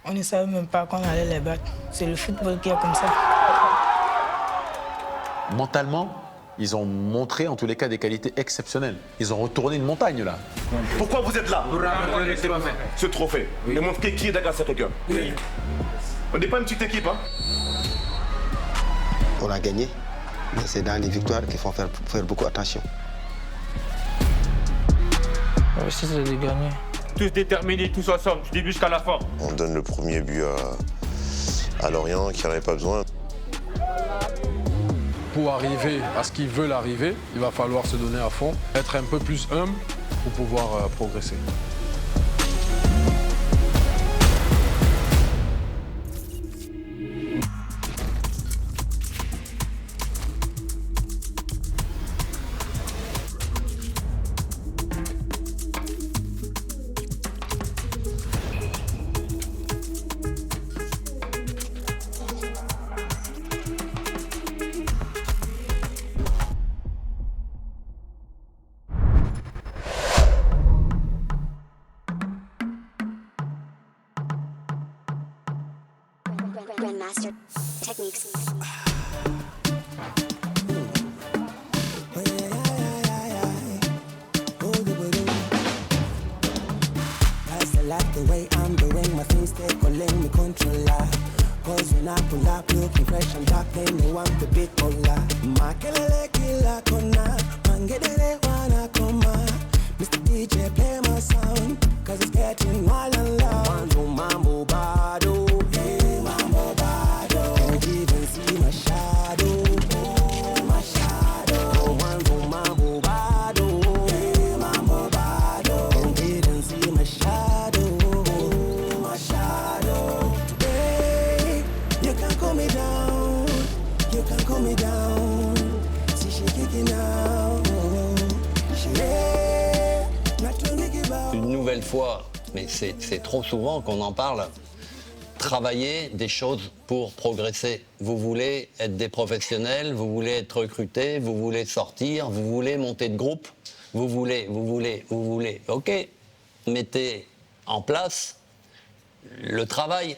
On ne savait même pas qu'on allait les battre. C'est le football qui est comme ça. Mentalement, ils ont montré en tous les cas des qualités exceptionnelles. Ils ont retourné une montagne là. Pourquoi vous êtes là? Ce trophée. Le montrer qui est Dakar Sacré-Cœur. On n'est pas une petite équipe, hein? On a gagné, mais c'est dans les victoires qu'il faut faire beaucoup attention. Aussi, c'est de gagner. Tous déterminés, tous ensemble, du début jusqu'à la fin. On donne le premier but à Lorient, qui n'en avait pas besoin. Pour arriver à ce qu'ils veulent arriver, il va falloir se donner à fond, être un peu plus humble pour pouvoir progresser. Grandmaster techniques. Like the way I'm doing my things, they calling me controller. Cause when I pull up looking fresh and dark, they know I'm the big baller. Makelele kila kona, mangedere wana koma. Mr. DJ play my sound, cause it's getting wild and loud. Mambo bado, hey mambo bado. Can't even see my shadow, oh my shadow. Mambo bado, hey mambo bado. Can't even see my shadow. Une nouvelle fois, mais c'est trop souvent qu'on en parle, travailler des choses pour progresser. Vous voulez être des professionnels, vous voulez être recrutés, vous voulez sortir, vous voulez monter de groupe, vous voulez. Ok, mettez en place le travail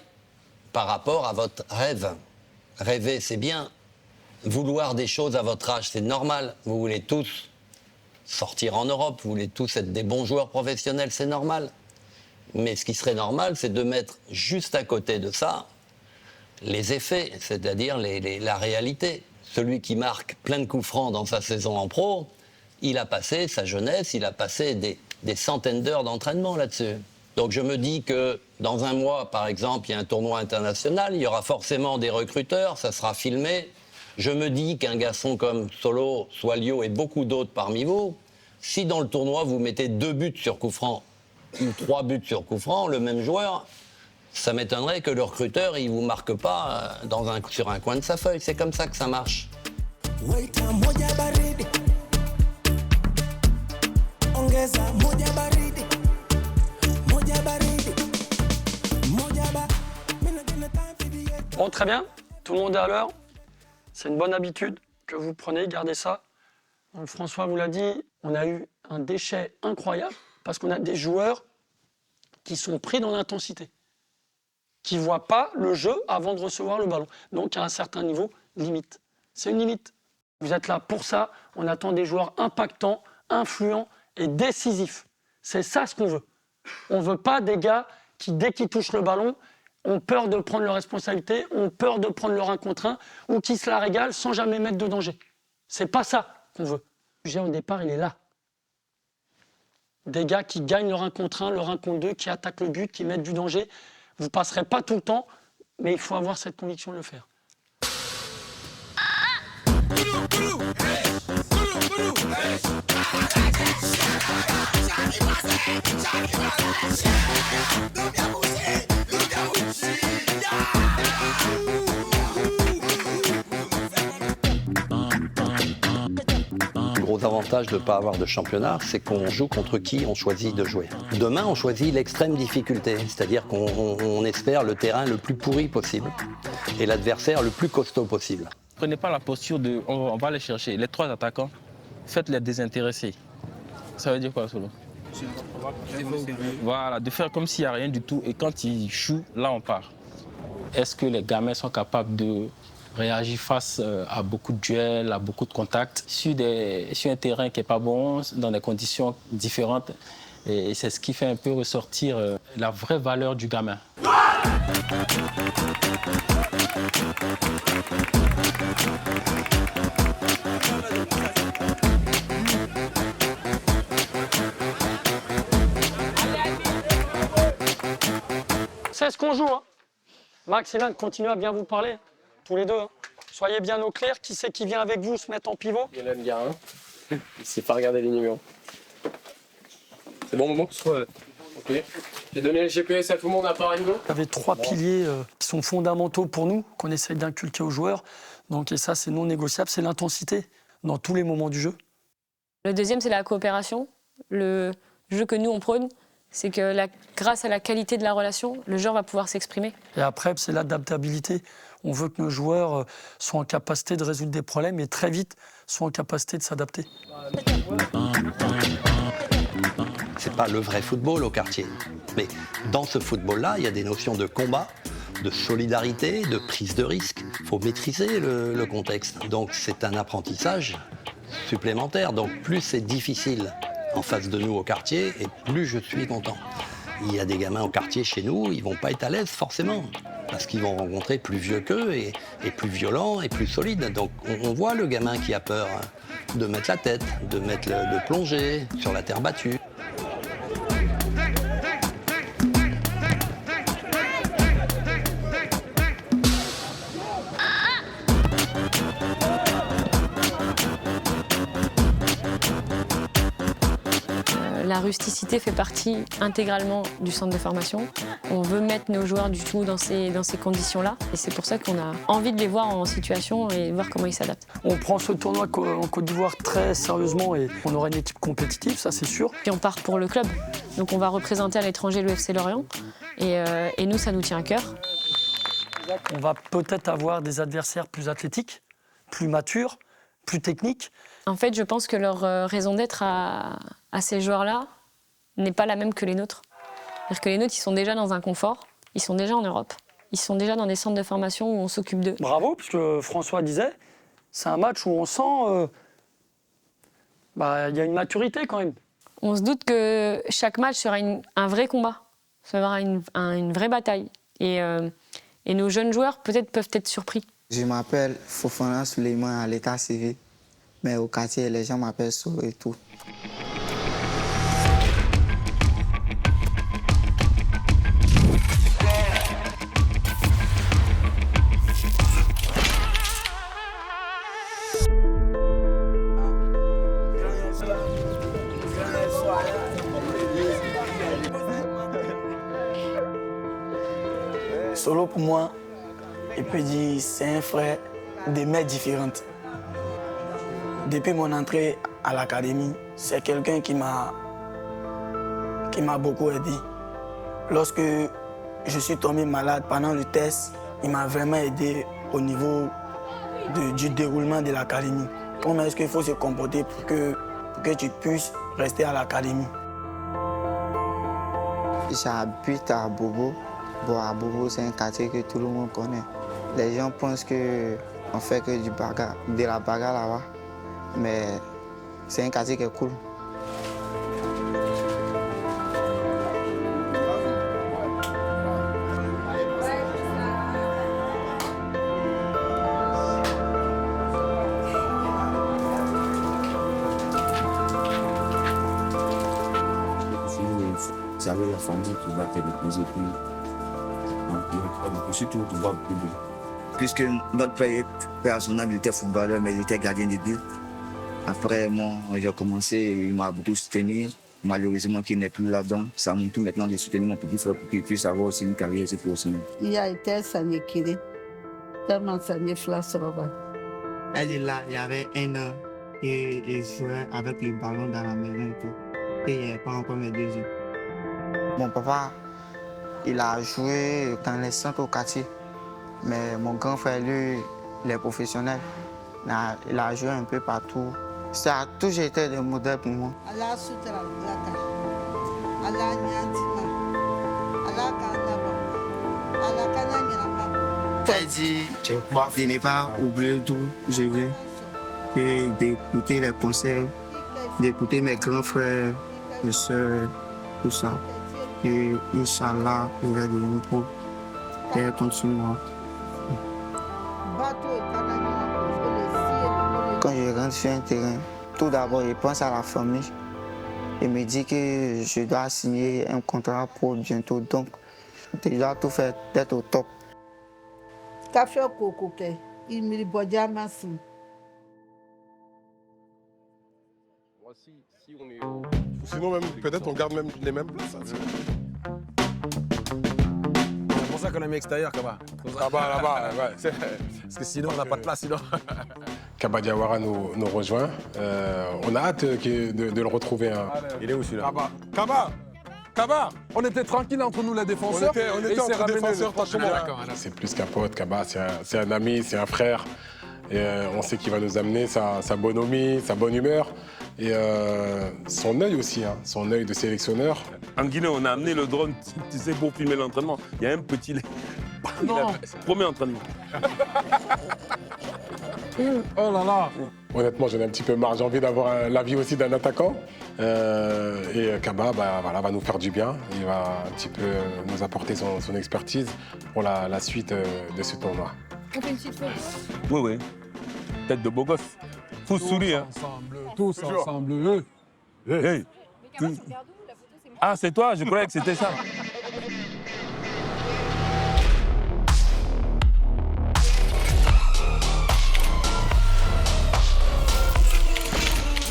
par rapport à votre rêve. Rêver, c'est bien. Vouloir des choses à votre âge, c'est normal. Vous voulez tous sortir en Europe, vous voulez tous être des bons joueurs professionnels, c'est normal. Mais ce qui serait normal, c'est de mettre juste à côté de ça les effets, c'est-à-dire la réalité. Celui qui marque plein de coups francs dans sa saison en pro, il a passé sa jeunesse, il a passé des centaines d'heures d'entraînement là-dessus. Donc je me dis que dans un mois, par exemple, il y a un tournoi international, il y aura forcément des recruteurs, ça sera filmé. Je me dis qu'un garçon comme Solo, Soilio et beaucoup d'autres parmi vous, si dans le tournoi vous mettez 2 buts sur coup franc ou 3 buts sur coup franc, le même joueur, ça m'étonnerait que le recruteur il vous marque pas sur un coin de sa feuille. C'est comme ça que ça marche. Bon, très bien, tout le monde est à l'heure. C'est une bonne habitude que vous prenez, gardez ça. Donc, François vous l'a dit, on a eu un déchet incroyable parce qu'on a des joueurs qui sont pris dans l'intensité, qui ne voient pas le jeu avant de recevoir le ballon. Donc, à un certain niveau, limite. C'est une limite. Vous êtes là pour ça. On attend des joueurs impactants, influents et décisifs. C'est ça ce qu'on veut. On ne veut pas des gars qui, dès qu'ils touchent le ballon, ont peur de prendre leurs responsabilités, ont peur de prendre leur 1 contre 1 ou qui se la régalent sans jamais mettre de danger. C'est pas ça qu'on veut. Le sujet au départ, il est là. Des gars qui gagnent leur 1 contre 1, leur 1 contre 2, qui attaquent le but, qui mettent du danger. Vous ne passerez pas tout le temps, mais il faut avoir cette conviction de le faire. Le gros avantage de ne pas avoir de championnat, c'est qu'on joue contre qui on choisit de jouer. Demain, on choisit l'extrême difficulté, c'est-à-dire qu'on espère le terrain le plus pourri possible et l'adversaire le plus costaud possible. Prenez pas la posture de on va aller chercher les 3 attaquants, faites-les désintéresser. Ça veut dire quoi, Solo? Voilà, de faire comme s'il n'y a rien du tout. Et quand ils jouent, là, on part. Est-ce que les gamins sont capables de réagir face à beaucoup de duels, à beaucoup de contacts, sur un terrain qui n'est pas bon, dans des conditions différentes? Et c'est ce qui fait un peu ressortir la vraie valeur du gamin. C'est ce qu'on joue. Hein. Max et Lynn, continuez à bien vous parler, tous les deux. Hein. Soyez bien au clair. Qui c'est qui vient avec vous se mettre en pivot? Il y en a le gars, hein. Il sait pas regarder les numéros. C'est bon, Momo? Ok. J'ai donné le GPS à tout le monde à part Ringo. Il y avait 3 piliers qui sont fondamentaux pour nous, qu'on essaye d'inculquer aux joueurs. Donc, et ça, c'est non négociable, c'est l'intensité dans tous les moments du jeu. Le deuxième, c'est la coopération. Le jeu que nous, on prône, c'est que grâce à la qualité de la relation, le joueur va pouvoir s'exprimer. Et après, c'est l'adaptabilité. On veut que nos joueurs soient en capacité de résoudre des problèmes et très vite soient en capacité de s'adapter. C'est pas le vrai football au quartier. Mais dans ce football-là, il y a des notions de combat, de solidarité, de prise de risque. Il faut maîtriser le contexte. Donc c'est un apprentissage supplémentaire. Donc plus c'est difficile en face de nous au quartier, et plus je suis content. Il y a des gamins au quartier chez nous, ils vont pas être à l'aise forcément, parce qu'ils vont rencontrer plus vieux qu'eux et plus violents et plus solides. Donc on voit le gamin qui a peur de mettre la tête, de plonger sur la terre battue. La rusticité fait partie intégralement du centre de formation. On veut mettre nos joueurs du tout dans ces conditions-là. Et c'est pour ça qu'on a envie de les voir en situation et voir comment ils s'adaptent. On prend ce tournoi en Côte d'Ivoire très sérieusement et on aura une équipe compétitive, ça c'est sûr. Puis on part pour le club. Donc on va représenter à l'étranger le FC Lorient. Et nous, ça nous tient à cœur. On va peut-être avoir des adversaires plus athlétiques, plus matures, plus techniques. En fait, je pense que leur raison d'être à ces joueurs-là n'est pas la même que les nôtres. C'est-à-dire que les nôtres, ils sont déjà dans un confort, ils sont déjà en Europe, ils sont déjà dans des centres de formation où on s'occupe d'eux. Bravo, puisque François disait, c'est un match où on sent y a une maturité quand même. On se doute que chaque match sera un vrai combat, sera une vraie bataille. Et nos jeunes joueurs peut-être peuvent être surpris. Je m'appelle Fofana Suleiman à l'état civil. Mais au quartier, les gens m'appellent So et tout. Solo pour moi, il peut dire c'est un frère de mères différentes. Depuis mon entrée à l'académie, c'est quelqu'un qui m'a beaucoup aidé. Lorsque je suis tombé malade pendant le test, il m'a vraiment aidé au niveau du déroulement de l'académie. Comment est-ce qu'il faut se comporter pour que tu puisses rester à l'académie? J'habite à Bobo. Bon, à Bobo, c'est un quartier que tout le monde connaît. Les gens pensent qu'on fait que de la bagarre là-bas. Mais c'est un quartier qui est cool. Vous avez la famille qui va te déposer puis surtout tu vois plus de. Puisque notre père, son âme, il était footballeur, mais il était gardien de but. Après, moi, j'ai commencé, il m'a beaucoup soutenu. Malheureusement, qu'il n'est plus là-dedans. Ça me tout maintenant de soutenir mon petit frère pour qu'il puisse avoir aussi une carrière professionnelle. Il a été saigné Kiri, tellement saigné Flasoroba. Elle est là, il y avait 1 an, et il jouait avec le ballon dans la maison et tout. Et il n'y avait pas encore mes 2 yeux. Mon papa, il a joué dans les centres au quartier. Mais mon grand frère, lui, il est professionnel. Il a joué un peu partout. Ça a toujours été des modèles pour moi. Elle dit de ne pas oublier d'où je viens et d'écouter les conseils, d'écouter mes grands frères, mes soeurs, tout ça. Et Inch'Allah, je vais devenir pro et continuer. Quand je rentre sur un terrain, tout d'abord, je pense à la famille et me dis que je dois signer un contrat pro bientôt. Donc, je dois tout faire d'être au top. Café au coco, il me dit Sinon, même, peut-être on garde même les mêmes places. Hein. C'est pour ça qu'on a mis extérieur, Kaba. Là-bas, ouais. Parce que sinon, on n'a pas de place, sinon. Kaba Diawara nous rejoint. On a hâte de le retrouver. Hein. Il est où celui-là? Kaba, on était tranquille entre nous les défenseurs. On était entre défenseurs, c'est plus qu'un pote, Kaba, c'est un ami, c'est un frère. Et on sait qu'il va nous amener sa bonhomie, sa bonne humeur. Et son œil aussi, hein, son œil de sélectionneur. En Guinée, on a amené le drone, tu sais, pour filmer l'entraînement. Il y a un petit... Premier entraînement. Oh là là. Honnêtement, j'en ai un petit peu marre. J'ai envie d'avoir l'avis aussi d'un attaquant. Et Kaba va nous faire du bien. Il va un petit peu nous apporter son expertise pour la suite de ce tournoi. On fait une petite photo. Oui. Tête de beau gosse. Faut sourire. Tous ensemble. Hey. Ah, c'est toi? Je croyais que c'était ça.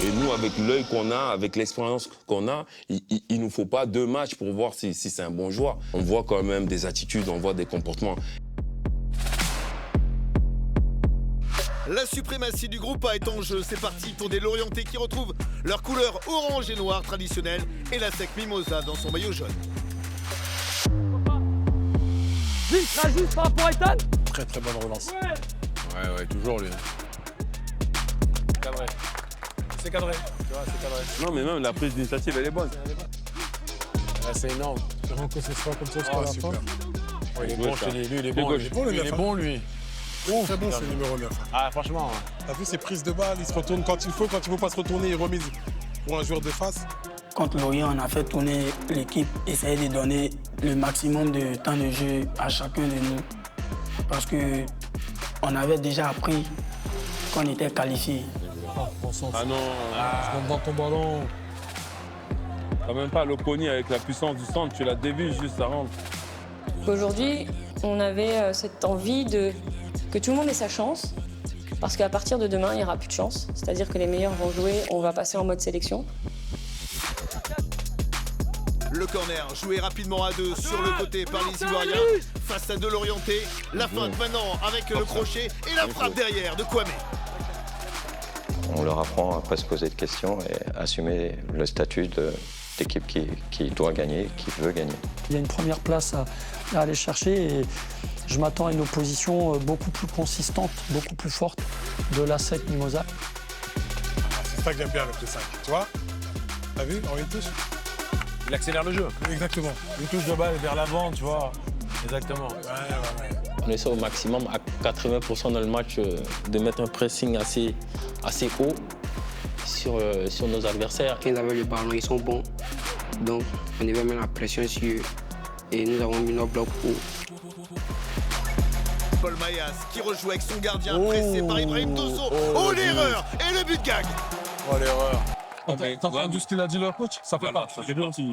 Et nous, avec l'œil qu'on a, avec l'expérience qu'on a, il ne nous faut pas 2 matchs pour voir si c'est un bon joueur. On voit quand même des attitudes, on voit des comportements. La suprématie du groupe A est en jeu. C'est parti pour des Lorientais qui retrouvent leur couleur orange et noire traditionnelle et la sec Mimosa dans son maillot jaune. Juste par rapport à Ethan. Très très bonne relance. Ouais, toujours lui. Cadré. C'est cadré. Tu vois, c'est cadré. Non, mais même la prise d'initiative, elle est bonne. C'est énorme. Vraiment que ce soit comme ça jusqu'à la fin. Il est bon chez lui, il est bon, lui. Très bon ce numéro 9. Ah, franchement. T'as vu ses prises de balles, il se retourne quand il faut pas se retourner, il remise pour un joueur de face. Contre Lorient, on a fait tourner l'équipe, essayer de donner le maximum de temps de jeu à chacun de nous. Parce qu'on avait déjà appris qu'on était qualifié. Ah non. Dans ton ballon. T'as même pas l'Oconi avec la puissance du centre, tu la dévises juste, ça rentre. Aujourd'hui, on avait cette envie que tout le monde ait sa chance, parce qu'à partir de demain, il n'y aura plus de chance. C'est-à-dire que les meilleurs vont jouer, on va passer en mode sélection. Le corner joué rapidement à 2 sur le côté par les Ivoiriens face à 2 Lorientais. La feinte maintenant avec le crochet et la frappe derrière de Kwame. On leur apprend à ne pas se poser de questions et assumer le statut d'équipe qui doit gagner, qui veut gagner. Il y a une première place à aller chercher et je m'attends à une opposition beaucoup plus consistante, beaucoup plus forte de la SEC Mimosa. C'est ça que j'aime bien avec le 5, tu vois? T'as vu, en une touche? Il accélère le jeu. Exactement. Une touche de balle vers l'avant, tu vois. Exactement. Ouais. On essaie au maximum à 80% dans le match de mettre un pressing assez haut sur nos adversaires. Quand ils avaient le ballon, ils sont bons. Donc, on devait mettre la pression sur eux. Et nous avons mis nos blocs hauts. Paul Mayas qui rejoue avec son gardien pressé par Ibrahim Dosso. Oh l'erreur! Et le but gag! Oh l'erreur! T'as entendu ce qu'il a dit leur coach? Ça fait pas.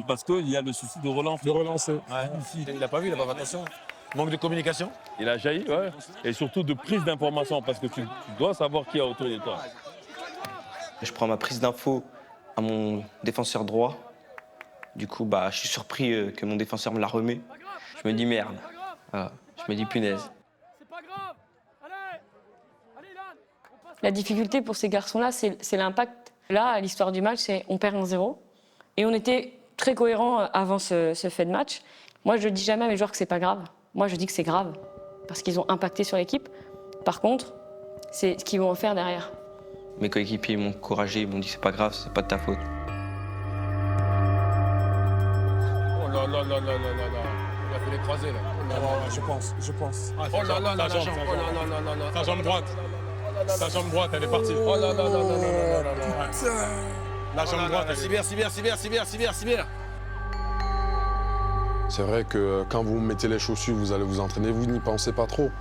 Parce qu'il y a le souci de relance. De relancer. Ouais. Il a pas vu, il a pas fait attention. Manque de communication. Il a jailli, ouais. Et surtout de prise d'information, parce que tu dois savoir qui est autour de toi. Je prends ma prise d'info à mon défenseur droit. Du coup, je suis surpris que mon défenseur me la remet. Je me dis merde. Voilà. Je me dis punaise. La difficulté pour ces garçons-là, c'est l'impact. Là, à l'histoire du match, c'est on perd 1-0. Et on était très cohérents avant ce fait de match. Moi, je ne dis jamais à mes joueurs que c'est pas grave. Moi, je dis que c'est grave, parce qu'ils ont impacté sur l'équipe. Par contre, c'est ce qu'ils vont en faire derrière. Mes coéquipiers m'ont encouragé, ils m'ont dit c'est pas grave, c'est pas de ta faute. je pense. Oh là là, la jambe. Oh là là là là. Sa jambe droite. Sa jambe droite, elle est partie. Oh là là là là là là là. La jambe droite, elle est... Cyber. C'est vrai que quand vous mettez les chaussures, vous allez vous entraîner, vous n'y pensez pas trop.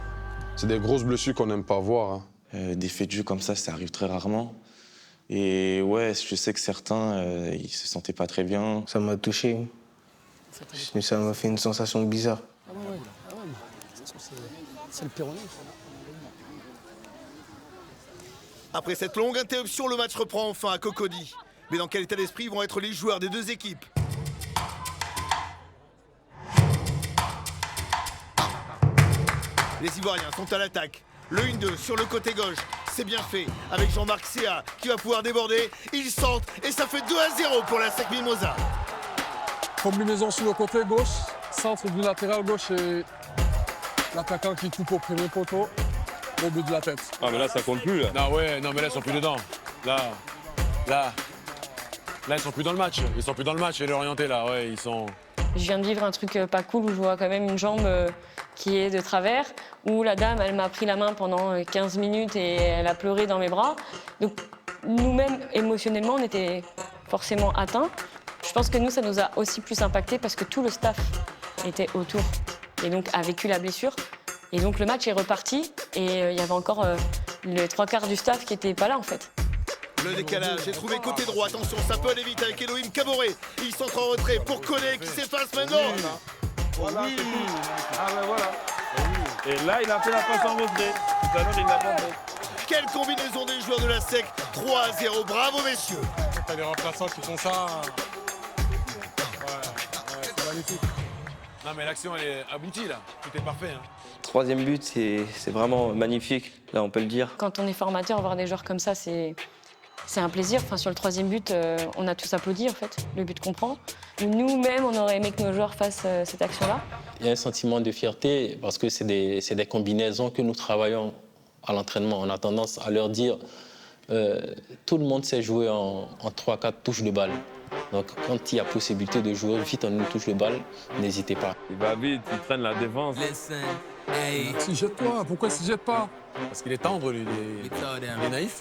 C'est des grosses blessures qu'on n'aime pas voir. Des faits de jeu comme ça arrive très rarement. Et ouais, je sais que certains, ils se sentaient pas très bien. Ça m'a touché. Ça m'a fait une sensation bizarre. Ah ouais. C'est le péroné. Après cette longue interruption, le match reprend enfin à Cocody. Mais dans quel état d'esprit vont être les joueurs des deux équipes? Les Ivoiriens sont à l'attaque. Le 1-2 sur le côté gauche, c'est bien fait. Avec Jean-Marc Céa qui va pouvoir déborder. Il centre et ça fait 2-0 pour la SEC Mimosa. Combinaison sur le côté gauche, centre du latéral gauche et l'attaquant qui coupe au premier poteau au but de la tête. Ah mais là ça compte plus là. Non mais là ils sont plus dedans. Là ils sont plus dans le match. Ils sont plus dans le match et l'orienté là, ouais, ils sont... Je viens de vivre un truc pas cool où je vois quand même une jambe qui est de travers, où la dame, elle m'a pris la main pendant 15 minutes et elle a pleuré dans mes bras. Donc nous-mêmes, émotionnellement, on était forcément atteints. Je pense que nous, ça nous a aussi plus impacté parce que tout le staff était autour et donc a vécu la blessure. Et donc le match est reparti et il y avait encore les 3/4 du staff qui n'étaient pas là en fait. Le décalage est trouvé côté droit. Attention, ça peut aller vite avec Elohim Caboret. Il centre en retrait pour Koné qui s'efface maintenant. Voilà. Oui. Ah ben voilà. Et là, il a fait la passe en retrait. Tout à l'heure, il l'a pas fait. Quelle combinaison des joueurs de la SEC. 3-0. Bravo, messieurs. T'as les remplaçants qui font ça. C'est magnifique. Non mais l'action elle est aboutie là. Tout est parfait. Troisième but, c'est vraiment magnifique, là on peut le dire. Quand on est formateur, voir des joueurs comme ça, c'est un plaisir. Enfin, sur le troisième but, on a tous applaudi en fait, le but qu'on prend. Nous-mêmes, on aurait aimé que nos joueurs fassent cette action-là. Il y a un sentiment de fierté parce que c'est des combinaisons que nous travaillons à l'entraînement. On a tendance à leur dire tout le monde sait jouer en 3-4 touches de balle. Donc quand il y a possibilité de jouer vite en une touche de balle, n'hésitez pas. Il va vite, il traîne la défense. Si jette-toi, pourquoi il ne se jette pas? Parce qu'il est tendre, lui, il est naïf.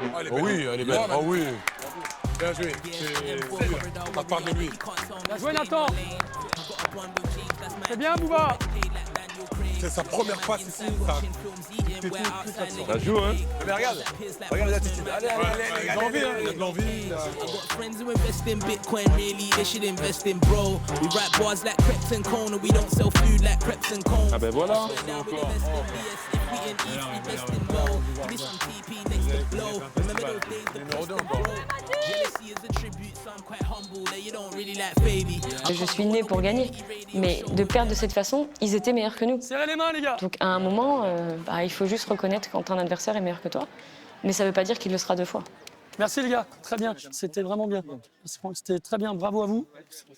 Oh oui, elle est belle. Oh oui. Bien joué. Ça part de lui. Bien joué, Nathan. C'est bien, Bouba. C'est sa première passe ici. Ça joue, hein? Mais regarde l'attitude. Allez, il a de l'envie, hein. Il a de l'envie. Ah ben voilà. Je suis née pour gagner, mais de perdre de cette façon, ils étaient meilleurs que nous. Serrez les mains, les gars. Donc à un moment, il faut juste reconnaître quand un adversaire est meilleur que toi, mais ça ne veut pas dire qu'il le sera 2 fois. Merci les gars, très bien, c'était vraiment bien. C'était très bien, bravo à vous.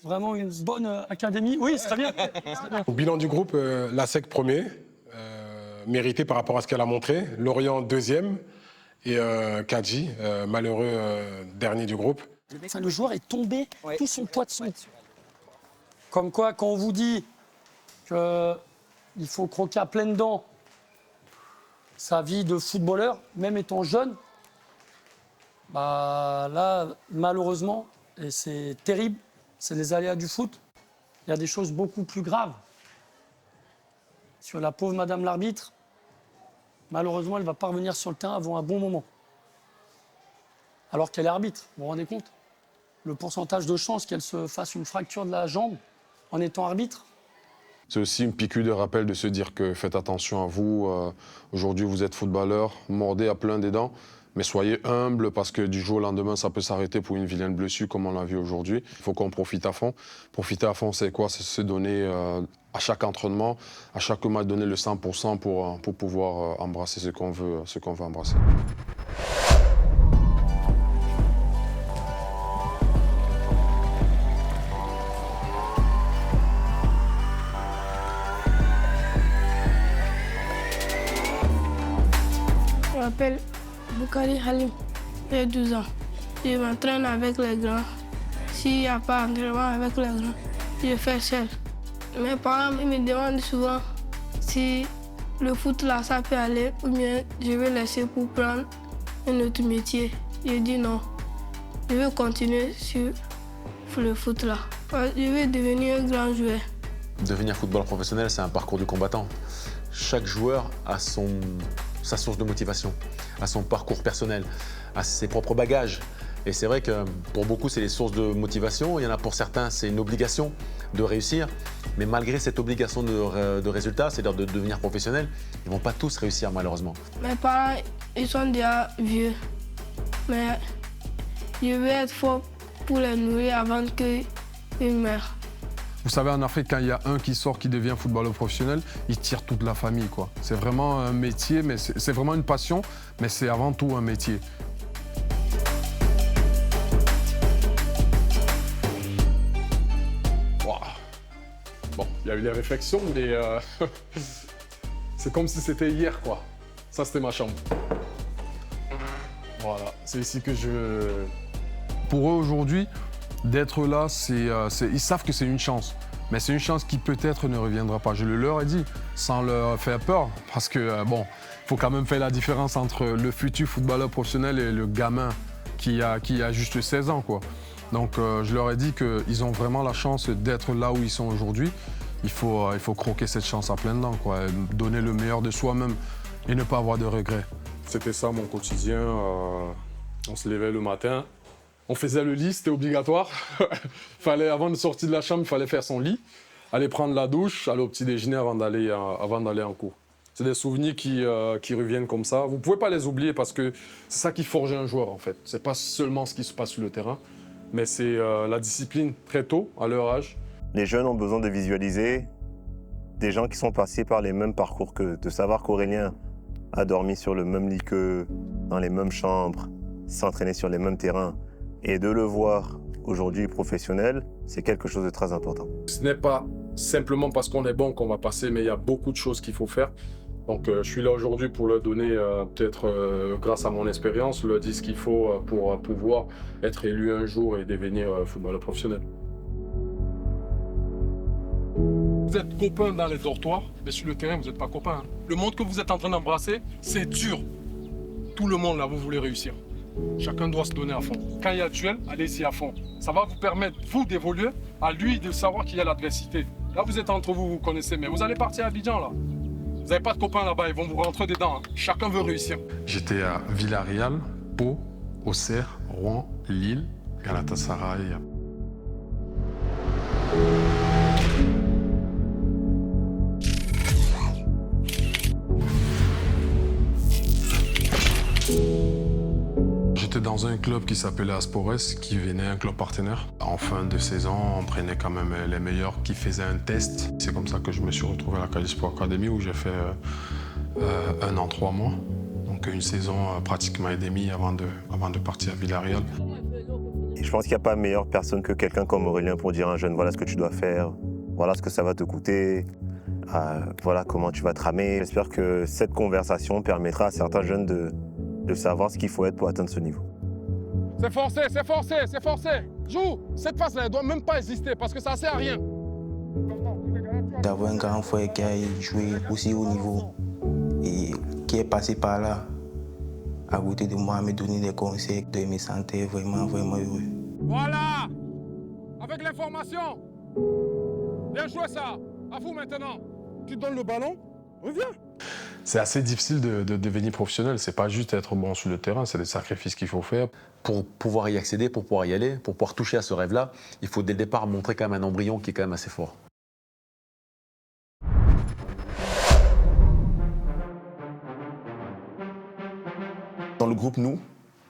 Vraiment une bonne académie. Oui, c'est très bien. Au bilan du groupe, la SEC premier, mérité par rapport à ce qu'elle a montré. Lorient deuxième et Kadji, malheureux dernier du groupe. Enfin, le joueur est tombé, tout son poids de son. Comme quoi, quand on vous dit qu'il faut croquer à pleines dents sa vie de footballeur, même étant jeune, bah là, malheureusement, et c'est terrible, c'est les aléas du foot, il y a des choses beaucoup plus graves. Sur la pauvre Madame l'arbitre, malheureusement, elle ne va pas revenir sur le terrain avant un bon moment. Alors qu'elle est arbitre, vous vous rendez compte? Le pourcentage de chances qu'elle se fasse une fracture de la jambe en étant arbitre. C'est aussi une piqûre de rappel de se dire que faites attention à vous. Aujourd'hui, vous êtes footballeur, mordez à plein des dents, mais soyez humble parce que du jour au lendemain, ça peut s'arrêter pour une vilaine blessure comme on l'a vu aujourd'hui. Il faut qu'on profite à fond. Profiter à fond, c'est quoi? C'est se donner à chaque entraînement, à chaque match, donner le 100% pour pouvoir embrasser ce qu'on veut embrasser. Je m'appelle Boukari Halim, j'ai 12 ans. Je m'entraîne avec les grands. S'il n'y a pas d'entraînement avec les grands, je fais seul. Mes parents ils me demandent souvent si le foot là, ça peut aller ou bien je vais laisser pour prendre un autre métier. Je dis non. Je veux continuer sur le foot là. Je veux devenir un grand joueur. Devenir footballeur professionnel, c'est un parcours du combattant. Chaque joueur a sa source de motivation, a son parcours personnel, a ses propres bagages. Et c'est vrai que pour beaucoup, c'est les sources de motivation. Il y en a pour certains, c'est une obligation de réussir. Mais malgré cette obligation de résultat, c'est-à-dire de devenir professionnel, ils ne vont pas tous réussir malheureusement. Mes parents, ils sont déjà vieux. Mais je veux être fort pour les nourrir avant qu'ils meurent. Vous savez, en Afrique, quand il y a un qui sort, qui devient footballeur professionnel, il tire toute la famille, quoi. C'est vraiment un métier, mais c'est vraiment une passion, mais c'est avant tout un métier. Wow. Bon, il y a eu des réflexions, mais c'est comme si c'était hier, quoi. Ça, c'était ma chambre. Voilà, c'est ici que je... Pour eux, aujourd'hui, d'être là, ils savent que c'est une chance. Mais c'est une chance qui peut-être ne reviendra pas. Je le leur ai dit, sans leur faire peur. Parce que, bon, il faut quand même faire la différence entre le futur footballeur professionnel et le gamin qui a juste 16 ans, quoi. Donc, je leur ai dit qu'ils ont vraiment la chance d'être là où ils sont aujourd'hui. Il faut croquer cette chance à pleines dents, quoi. Donner le meilleur de soi-même et ne pas avoir de regrets. C'était ça, mon quotidien. On se levait le matin. On faisait le lit, c'était obligatoire. Avant de sortir de la chambre, il fallait faire son lit, aller prendre la douche, aller au petit déjeuner avant d'aller en cours. C'est des souvenirs qui reviennent comme ça. Vous ne pouvez pas les oublier parce que c'est ça qui forge un joueur en fait. Ce n'est pas seulement ce qui se passe sur le terrain, mais c'est la discipline très tôt, à leur âge. Les jeunes ont besoin de visualiser des gens qui sont passés par les mêmes parcours qu'eux, de savoir qu'Aurélien a dormi sur le même lit qu'eux, dans les mêmes chambres, s'entraîner sur les mêmes terrains. Et de le voir aujourd'hui professionnel, c'est quelque chose de très important. Ce n'est pas simplement parce qu'on est bon qu'on va passer, mais il y a beaucoup de choses qu'il faut faire. Donc je suis là aujourd'hui pour leur donner, peut-être grâce à mon expérience, leur dire ce qu'il faut pour pouvoir être élu un jour et devenir footballeur professionnel. Vous êtes copains dans les dortoirs, mais sur le terrain, vous n'êtes pas copains. Le monde que vous êtes en train d'embrasser, c'est dur. Tout le monde là, vous voulez réussir. Chacun doit se donner à fond. Quand il y a duel, allez-y à fond. Ça va vous permettre, vous, d'évoluer, à lui de savoir qu'il y a l'adversité. Là, vous êtes entre vous, vous connaissez, mais vous allez partir à Abidjan, là. Vous n'avez pas de copains là-bas, ils vont vous rentrer dedans. Hein. Chacun veut réussir. J'étais à Villarreal, Pau, Auxerre, Rouen, Lille, Galatasaray. J'étais dans un club qui s'appelait Aspores, qui venait un club partenaire. En fin de saison, on prenait quand même les meilleurs qui faisaient un test. C'est comme ça que je me suis retrouvé à la Cali Sport Academy où j'ai fait 1 an, 3 mois. Donc une saison pratiquement et demie avant de partir à Villarreal. Et je pense qu'il n'y a pas meilleure personne que quelqu'un comme Aurélien pour dire à un jeune voilà ce que tu dois faire, voilà ce que ça va te coûter, voilà comment tu vas te ramer. J'espère que cette conversation permettra à certains jeunes de savoir ce qu'il faut être pour atteindre ce niveau. C'est forcé, c'est forcé, c'est forcé. Joue, cette phase-là, elle ne doit même pas exister parce que ça ne sert à rien. D'avoir un grand frère qui a joué aussi haut niveau et qui est passé par là, à côté de moi, me donner des conseils, de me sentir vraiment, vraiment heureux. Voilà, avec l'information. Bien joué ça, à vous maintenant. Tu donnes le ballon, reviens. C'est assez difficile de devenir professionnel. C'est pas juste être bon sur le terrain, c'est des sacrifices qu'il faut faire. Pour pouvoir y accéder, pour pouvoir y aller, pour pouvoir toucher à ce rêve-là, il faut dès le départ montrer quand même un embryon qui est quand même assez fort. Dans le groupe, nous,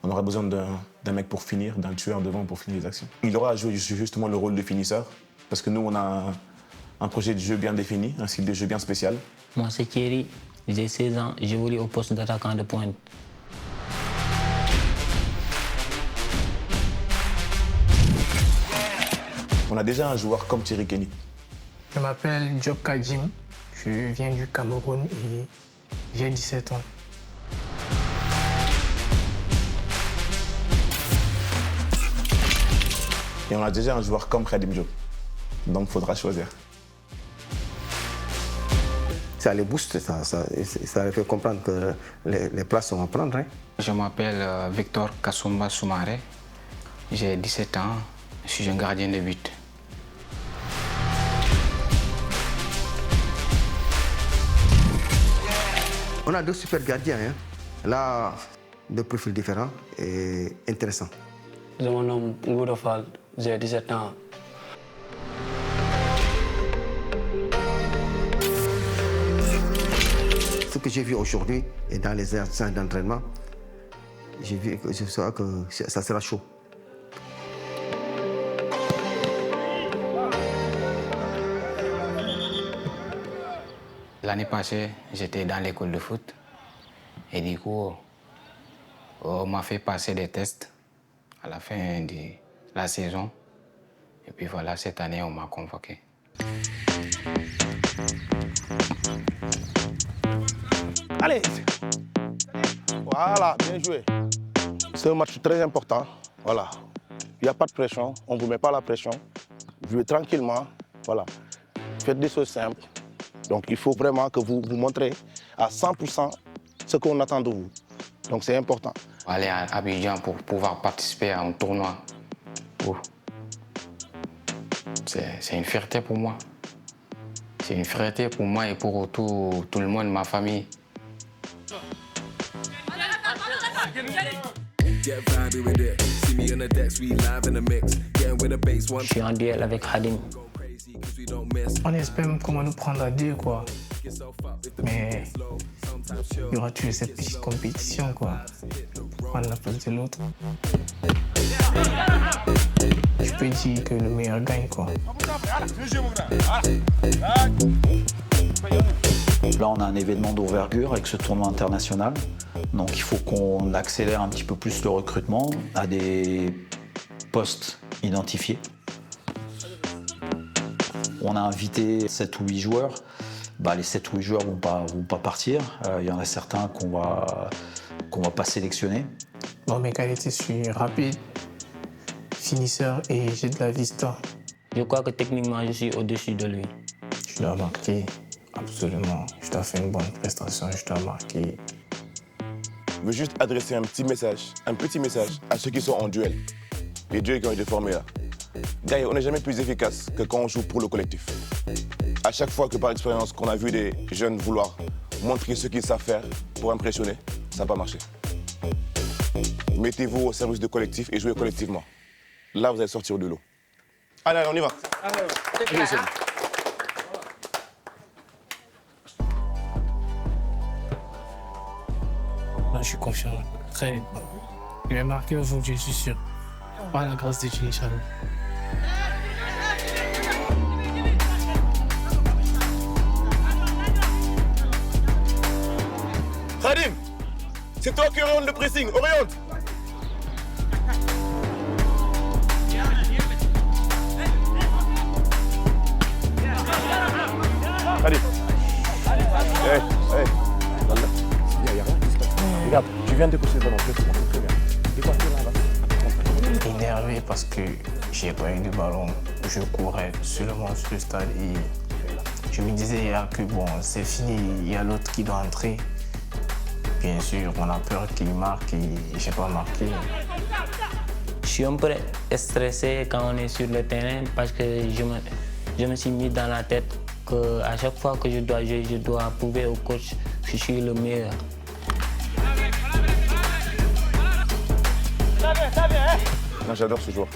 on aura besoin d'un mec pour finir, d'un tueur devant pour finir les actions. Il aura à jouer justement le rôle de finisseur, parce que nous, on a un projet de jeu bien défini, un style de jeu bien spécial. Moi, c'est Thierry, j'ai 16 ans, j'évolue au poste d'attaquant de pointe. On a déjà un joueur comme Thierry Kenny. Je m'appelle Job Kajim, je viens du Cameroun et j'ai 17 ans. Et on a déjà un joueur comme Khadim Diop, donc il faudra choisir. ça les booste, ça les fait comprendre que les places sont à prendre. Hein. Je m'appelle Victor Kasumba Soumaré, j'ai 17 ans, je suis un gardien de but. On a deux super gardiens, hein. Là, deux profils différents et intéressants. Je me nomme Ngoudo Fall, j'ai 17 ans. Ce que j'ai vu aujourd'hui et dans les séances d'entraînement, je sais que ça sera chaud. L'année passée, j'étais dans l'école de foot et du coup, on m'a fait passer des tests à la fin de la saison. Et puis voilà, cette année, on m'a convoqué. Allez! Voilà, bien joué. C'est un match très important. Voilà. Il n'y a pas de pression, on ne vous met pas la pression. Jouez tranquillement. Voilà. Faites des choses simples. Donc il faut vraiment que vous montrez à 100% ce qu'on attend de vous. Donc c'est important. Aller à Abidjan pour pouvoir participer à un tournoi. C'est une fierté pour moi. C'est une fierté pour moi et pour tout le monde, ma famille. Je suis en duel avec Khadim. On espère comment nous prendre à deux, quoi. Mais il y aura toujours cette petite compétition, quoi. Prendre la place de l'autre. Je peux dire que le meilleur gagne, quoi. Là, on a un événement d'envergure avec ce tournoi international. Donc, il faut qu'on accélère un petit peu plus le recrutement à des postes identifiés. On a invité 7 ou 8 joueurs. Les 7 ou 8 joueurs ne vont pas partir. Il y en a certains qu'on va pas sélectionner. Bon, mes qualités, je suis rapide, finisseur et j'ai de la vista. Je crois que techniquement, je suis au-dessus de lui. Je dois marquer, absolument. Je dois faire une bonne prestation, je dois marquer. Je veux juste adresser un petit message à ceux qui sont en duel. Les duels qui ont été formés là. Gars, on n'est jamais plus efficace que quand on joue pour le collectif. À chaque fois que par expérience qu'on a vu des jeunes vouloir montrer ce qu'ils savent faire pour impressionner, ça n'a pas marché. Mettez-vous au service du collectif et jouez collectivement. Là, vous allez sortir de l'eau. Allez, on y va. Là, je suis confiant. Très. Il va marquer aujourd'hui, je suis sûr. Par la grâce de Dieu, Inch'Allah. Khadim, c'est toi qui oriente le pressing. Oriente. Khadim. Hey. Il n'y a rien qui se passe. Regarde, tu viens de décocher le ballon. Très bien. Et quoi, énervé parce que j'ai pas eu de ballon. Je courais seulement sur le stade et je me disais que bon, c'est fini, il y a l'autre qui doit entrer. Bien sûr, on a peur qu'il marque et j'ai pas marqué. Je suis un peu stressé quand on est sur le terrain parce que je me suis mis dans la tête qu'à chaque fois que je dois jouer, je dois prouver au coach que je suis le meilleur. Non, j'adore ce joueur.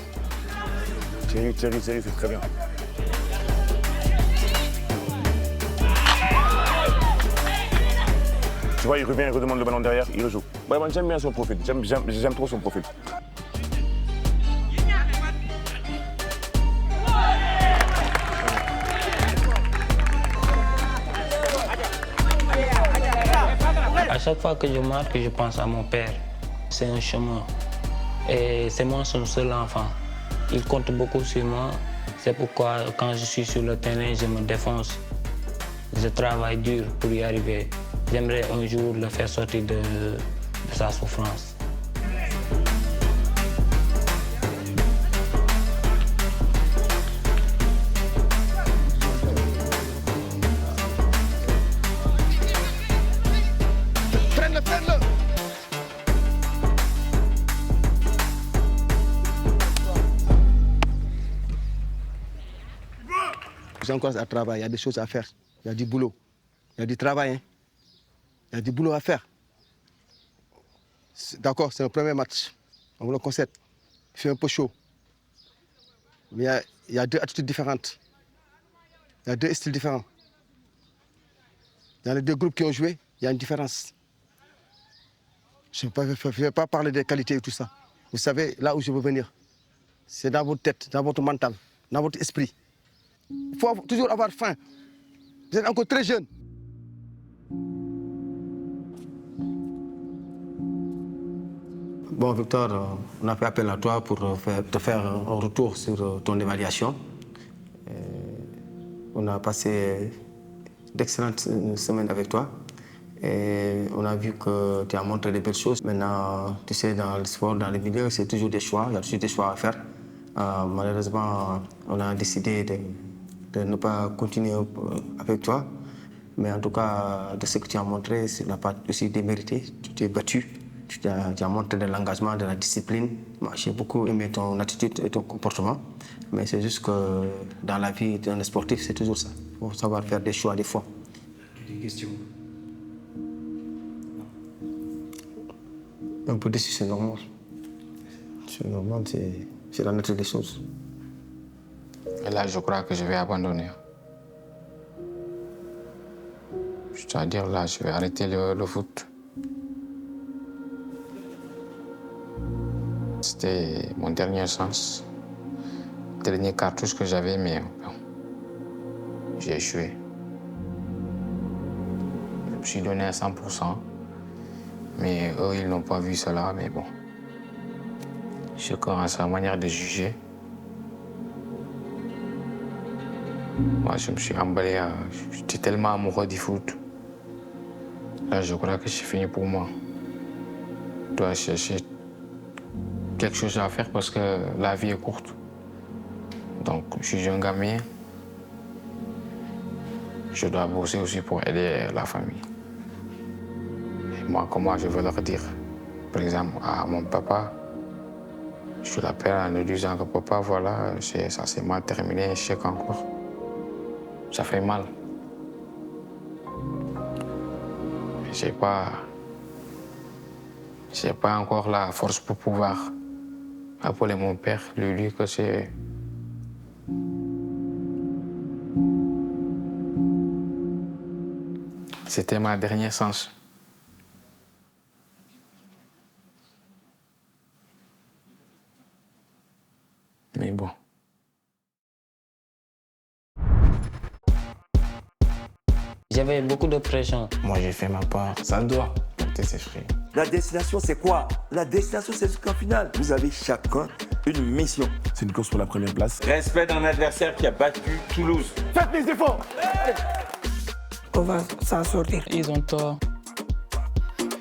Thierry, c'est très bien. Tu vois, il revient, il redemande le ballon derrière, il rejoue. Ouais, moi, j'aime bien son profil, j'aime trop son profil. À chaque fois que je marque, je pense à mon père. C'est un chemin. Et c'est moi son seul enfant. Il compte beaucoup sur moi. C'est pourquoi quand je suis sur le terrain, je me défonce. Je travaille dur pour y arriver. J'aimerais un jour le faire sortir de sa souffrance. J'encourage à travailler, il y a des choses à faire, il y a du boulot, il y a du travail, hein. Il y a du boulot à faire. D'accord, c'est le premier match, on vous le concède. Il fait un peu chaud. Mais il y a deux attitudes différentes. Il y a deux styles différents. Dans les deux groupes qui ont joué, il y a une différence. Je ne vais pas parler des qualités et tout ça. Vous savez, là où je veux venir, c'est dans votre tête, dans votre mental, dans votre esprit. Il faut toujours avoir faim. Vous êtes encore très jeune. Bon, Victor, on a fait appel à toi pour te faire un retour sur ton évaluation. On a passé d'excellentes semaines avec toi. Et on a vu que tu as montré des belles choses. Maintenant, tu sais, dans le sport, dans les milieux, c'est toujours des choix. Il y a toujours des choix à faire. Malheureusement, on a décidé de ne pas continuer avec toi. Mais en tout cas, de ce que tu as montré, tu n'as pas aussi démérité. Tu t'es battu. Tu as montré de l'engagement, de la discipline. Moi, j'ai beaucoup aimé ton attitude et ton comportement. Mais c'est juste que dans la vie d'un sportif, c'est toujours ça. Il faut savoir faire des choix des fois. Des questions? Un peu déçu, c'est normal. C'est normal, c'est la nature des choses. Et là, je crois que je vais abandonner. C'est-à-dire, là, je vais arrêter le foot. C'était mon dernier chance, dernier cartouche que j'avais, mais bon, j'ai échoué. Je me suis donné à 100%, mais eux, ils n'ont pas vu cela, mais bon. Chacun a sa manière de juger. Moi, je me suis emballé, j'étais tellement amoureux du foot. Là, je crois que c'est fini pour moi. Je dois chercher quelque chose à faire parce que la vie est courte. Donc, je suis un gamin. Je dois bosser aussi pour aider la famille. Et moi, comment je veux leur dire? Par exemple, à mon papa, je l'appelle en lui disant que papa, voilà, ça s'est mal terminé, échec encore. Ça fait mal. J'ai pas encore la force pour pouvoir appeler mon père, lui dire que c'est... C'était ma dernière chance. Mais bon. J'avais beaucoup de pression. Moi, j'ai fait ma part. Ça doit porter ses fruits. La destination, c'est quoi? La destination, c'est jusqu'en finale. Vous avez chacun une mission. C'est une course pour la première place. Respect d'un adversaire qui a battu Toulouse. Faites les efforts. On va s'en sortir. Ils ont tort.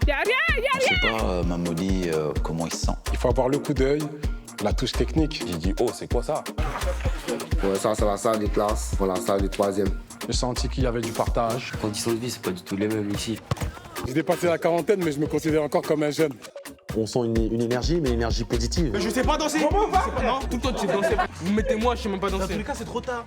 Je sais pas, Mamodi, comment il se sent. Il faut avoir le coup d'œil, la touche technique. J'ai dit, oh, c'est quoi ça? Ouais, ça, c'est la salle de classe, pour la salle du 3e. J'ai senti qu'il y avait du partage. Les conditions de vie, c'est pas du tout les mêmes ici. J'ai dépassé la quarantaine, mais je me considère encore comme un jeune. On sent une énergie, mais une énergie positive. Mais je sais pas danser. Comment on va? Non, tout le temps tu sais danser. Vous mettez moi, je sais même pas danser. Dans tous les cas, c'est trop tard.